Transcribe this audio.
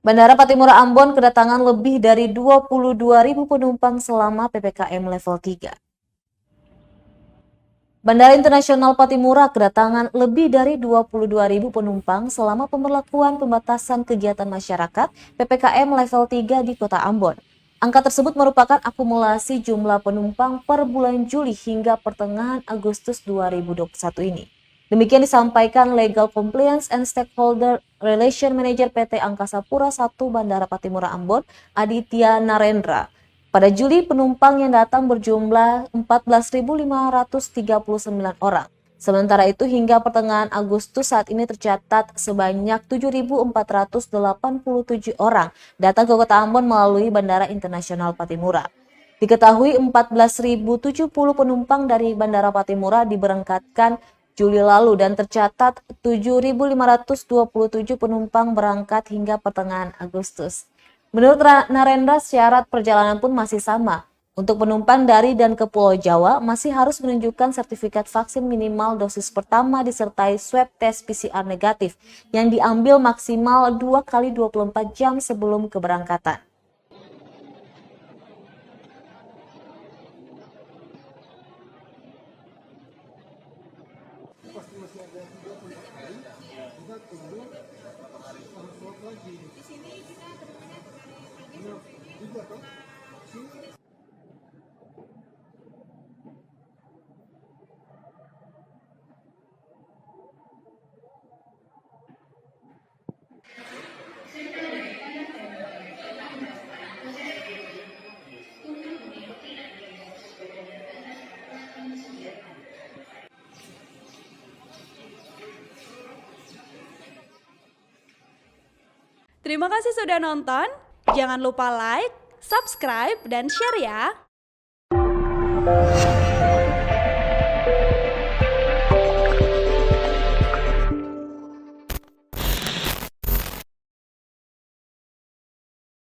Bandara Patimura Ambon kedatangan lebih dari 22.000 penumpang selama PPKM level 3. Bandara Internasional Patimura kedatangan lebih dari 22.000 penumpang selama pemberlakuan pembatasan kegiatan masyarakat PPKM level 3 di Kota Ambon. Angka tersebut merupakan akumulasi jumlah penumpang per bulan Juli hingga pertengahan Agustus 2021 ini. Demikian disampaikan Legal Compliance and Stakeholder Relation Manager PT Angkasa Pura I Bandara Patimura Ambon, Aditya Narendra. Pada Juli, penumpang yang datang berjumlah 14.539 orang. Sementara itu, hingga pertengahan Agustus saat ini tercatat sebanyak 7.487 orang datang ke Kota Ambon melalui Bandara Internasional Patimura. Diketahui 14.070 penumpang dari Bandara Patimura diberangkatkan Juli lalu dan tercatat 7.527 penumpang berangkat hingga pertengahan Agustus. Menurut Narendra, syarat perjalanan pun masih sama. Untuk penumpang dari dan ke Pulau Jawa masih harus menunjukkan sertifikat vaksin minimal dosis pertama disertai swab tes PCR negatif yang diambil maksimal 2 kali 24 jam sebelum keberangkatan. Pasti masih ada 30 hari, kita tunggu swab lagi. Di sini kita kedepannya juga toh. Terima kasih sudah nonton. Jangan lupa like, subscribe, dan share ya.